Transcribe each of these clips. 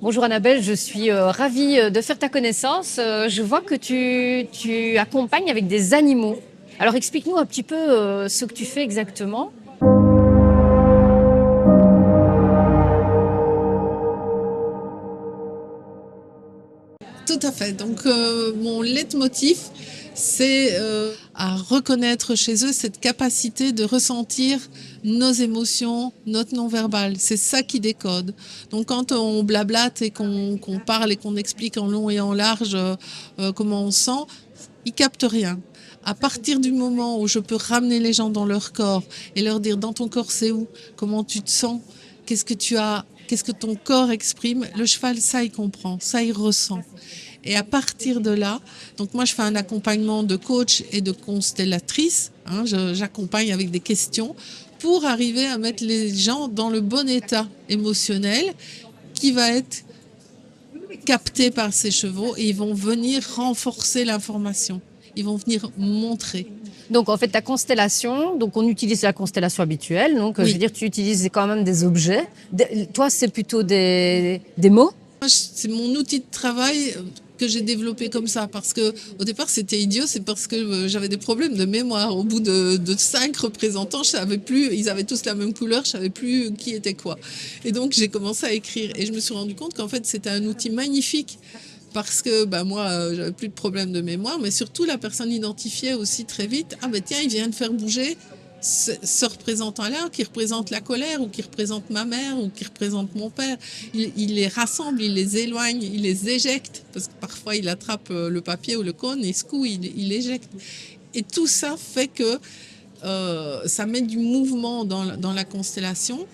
Bonjour Annabelle, je suis ravie de faire ta connaissance. Je vois que tu accompagnes avec des animaux. Alors explique-nous un petit peu ce que tu fais exactement. Tout à fait. Donc, mon leitmotiv, c'est à reconnaître chez eux cette capacité de ressentir nos émotions, notre non-verbal. C'est ça qui décode. Donc, quand on blablate et qu'on parle et qu'on explique en long et en large comment on sent, ils captent rien. À partir du moment où je peux ramener les gens dans leur corps et leur dire dans ton corps c'est où, comment tu te sens, qu'est-ce que tu as, qu'est-ce que ton corps exprime, le cheval, ça il comprend, ça il ressent. Et à partir de là, donc moi je fais un accompagnement de coach et de constellatrice, hein, j'accompagne avec des questions pour arriver à mettre les gens dans le bon état émotionnel qui va être capté par ces chevaux et ils vont venir renforcer l'information. Ils vont venir montrer. Donc en fait ta constellation, donc on utilise la constellation habituelle, donc je Oui. veux dire tu utilises quand même des objets. Toi c'est plutôt des mots. C'est mon outil de travail que j'ai développé comme ça parce que au départ c'était idiot, c'est parce que j'avais des problèmes de mémoire. Au bout de 5 représentants, je savais plus, ils avaient tous la même couleur, je savais plus qui était quoi. Et donc j'ai commencé à écrire et je me suis rendu compte qu'en fait c'était un outil magnifique parce que moi j'avais plus de problèmes de mémoire, mais surtout la personne identifiait aussi très vite, ah ben tiens il vient de faire bouger ce représentant-là qui représente la colère ou qui représente ma mère ou qui représente mon père. Il les rassemble, il les éloigne, il les éjecte parce que parfois il attrape le papier ou le cône et secoue, il éjecte. Et tout ça fait que ça met du mouvement dans la constellation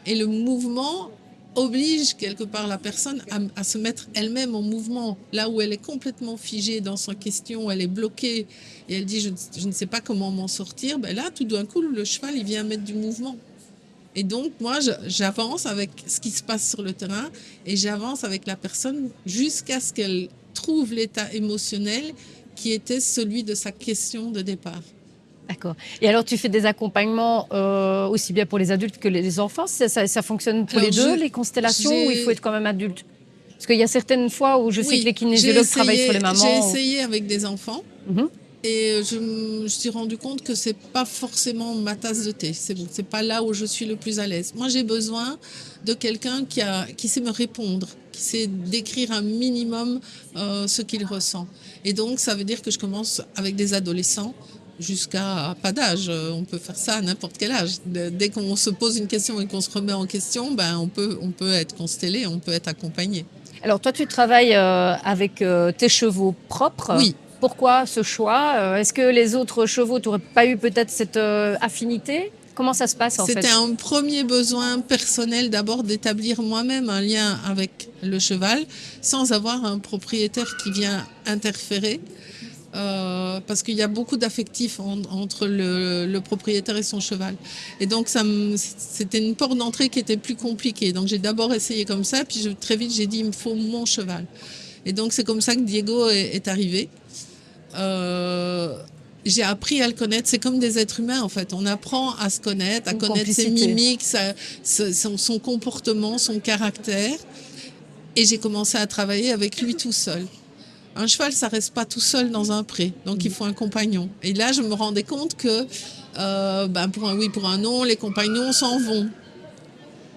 et le mouvement oblige quelque part la personne à se mettre elle-même en mouvement. Là où elle est complètement figée dans sa question, elle est bloquée et elle dit je ne sais pas comment m'en sortir, ben là tout d'un coup le cheval il vient mettre du mouvement. Et donc moi j'avance avec ce qui se passe sur le terrain et j'avance avec la personne jusqu'à ce qu'elle trouve l'état émotionnel qui était celui de sa question de départ. D'accord. Et alors tu fais des accompagnements aussi bien pour les adultes que les enfants. Ça fonctionne pour Alors, les deux, les constellations, ou il faut être quand même adulte? Parce qu'il y a certaines fois où je sais que les kinésiologues travaillent sur les j'ai mamans. essayé avec des enfants. Mhm. Et je me suis rendu compte que c'est pas forcément ma tasse de thé. C'est pas là où je suis le plus à l'aise. Moi, j'ai besoin de quelqu'un qui sait me répondre, qui sait décrire un minimum ce qu'il ressent. Et donc, ça veut dire que je commence avec des adolescents jusqu'à pas d'âge. On peut faire ça à n'importe quel âge. Dès qu'on se pose une question et qu'on se remet en question, on peut être constellé, on peut être accompagné. Alors toi, tu travailles avec tes chevaux propres. Oui. Pourquoi ce choix? Est-ce que les autres chevaux, tu n'aurais pas eu peut-être cette affinité? Comment ça se passe en fait? C'était un premier besoin personnel d'abord d'établir moi-même un lien avec le cheval sans avoir un propriétaire qui vient interférer. Parce qu'il y a beaucoup d'affectifs entre le propriétaire et son cheval. Et donc c'était une porte d'entrée qui était plus compliquée. Donc j'ai d'abord essayé comme ça, puis très vite j'ai dit il me faut mon cheval. Et donc c'est comme ça que Diego est arrivé. J'ai appris à le connaître. C'est comme des êtres humains en fait. On apprend à se connaître, à connaître ses mimiques, son comportement, son caractère. Et j'ai commencé à travailler avec lui tout seul. Un cheval, ça reste pas tout seul dans un pré, donc il faut un compagnon. Et là, je me rendais compte que pour un oui, pour un non, les compagnons s'en vont.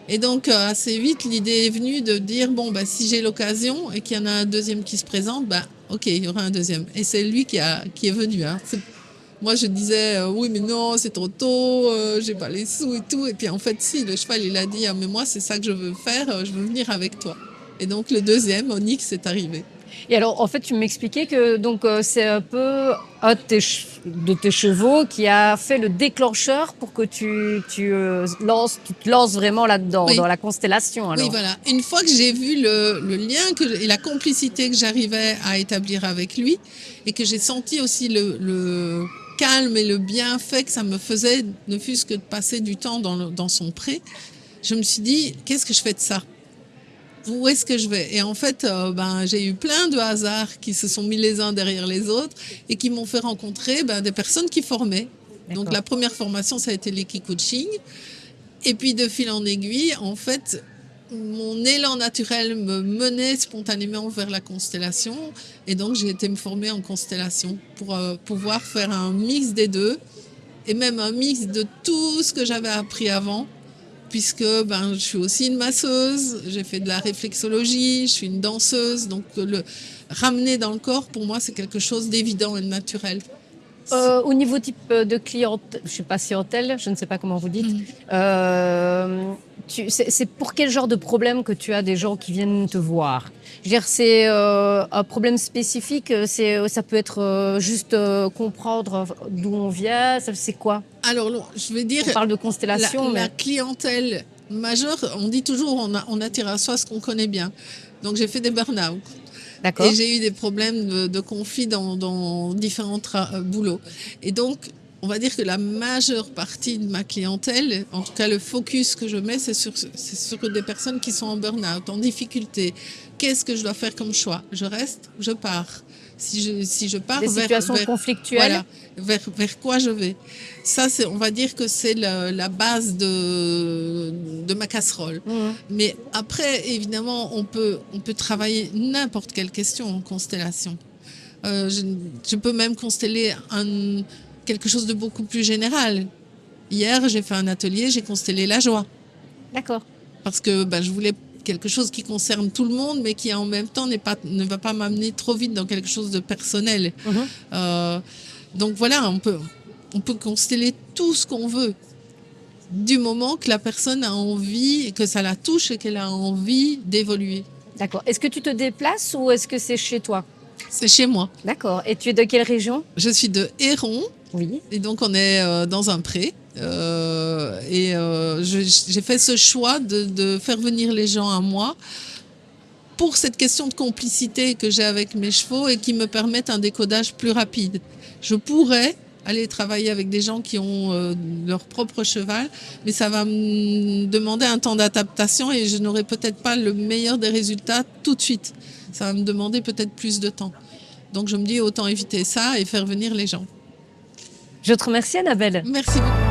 Et donc assez vite, l'idée est venue de dire si j'ai l'occasion et qu'il y en a un deuxième qui se présente, ok, il y aura un deuxième. Et c'est lui qui est venu. Hein. Moi, je disais oui, mais non, c'est trop tôt, j'ai pas les sous et tout. Et puis en fait, si le cheval, il a dit mais moi, c'est ça que je veux faire, je veux venir avec toi. Et donc le deuxième, Onyx, est arrivé. Et alors, en fait, tu m'expliquais que donc c'est un peu un de tes chevaux qui a fait le déclencheur pour que tu te lances vraiment là-dedans, Oui. dans la constellation. Alors. Oui, voilà. Une fois que j'ai vu le lien et la complicité que j'arrivais à établir avec lui, et que j'ai senti aussi le calme et le bienfait que ça me faisait, ne fût-ce que de passer du temps dans son pré, je me suis dit, qu'est-ce que je fais de ça? Où est-ce que je vais? Et en fait, j'ai eu plein de hasards qui se sont mis les uns derrière les autres et qui m'ont fait rencontrer des personnes qui formaient. Donc la première formation, ça a été l'Eki Coaching. Et puis de fil en aiguille, en fait, mon élan naturel me menait spontanément vers la constellation. Et donc, j'ai été me former en constellation pour pouvoir faire un mix des deux et même un mix de tout ce que j'avais appris avant. Puisque je suis aussi une masseuse, j'ai fait de la réflexologie, je suis une danseuse. Donc, le ramener dans le corps, pour moi, c'est quelque chose d'évident et de naturel. Au niveau type de clientèle, je sais pas clientèle, je ne sais pas comment vous dites. Mhm. C'est pour quel genre de problème que tu as des gens qui viennent te voir? Je veux dire, c'est un problème spécifique. Ça peut être juste comprendre d'où on vient. C'est quoi? Alors, je vais dire, On parle de constellation, la mais clientèle majeure, on dit toujours on attire à soi ce qu'on connaît bien. Donc, j'ai fait des burn-out. Et d'accord. j'ai eu des problèmes de conflit dans différents boulots. Et donc, on va dire que la majeure partie de ma clientèle, en tout cas le focus que je mets, c'est sur des personnes qui sont en burn-out, en difficulté. Qu'est-ce que je dois faire comme choix? Je reste, je pars. Si je pars Des situations conflictuelles. voilà, vers quoi je vais? Ça, on va dire que c'est la base de ma casserole. Mhm. Mais après, évidemment, on peut travailler n'importe quelle question en constellation. Je peux même consteller quelque chose de beaucoup plus général. Hier, j'ai fait un atelier, j'ai constellé la joie. D'accord. Parce que je voulais quelque chose qui concerne tout le monde, mais qui en même temps ne va pas m'amener trop vite dans quelque chose de personnel. Mhm. Donc voilà, on peut consteller tout ce qu'on veut, du moment que la personne a envie, et que ça la touche et qu'elle a envie d'évoluer. D'accord. Est-ce que tu te déplaces ou est-ce que c'est chez toi? C'est chez moi. D'accord. Et tu es de quelle région? Je suis de Héron, Oui. et donc on est dans un pré. J'ai fait ce choix de faire venir les gens à moi pour cette question de complicité que j'ai avec mes chevaux et qui me permettent un décodage plus rapide. Je pourrais aller travailler avec des gens qui ont leur propre cheval, mais ça va me demander un temps d'adaptation et je n'aurai peut-être pas le meilleur des résultats tout de suite. Ça va me demander peut-être plus de temps. Donc je me dis autant éviter ça et faire venir les gens. Je te remercie, Annabelle. Merci beaucoup.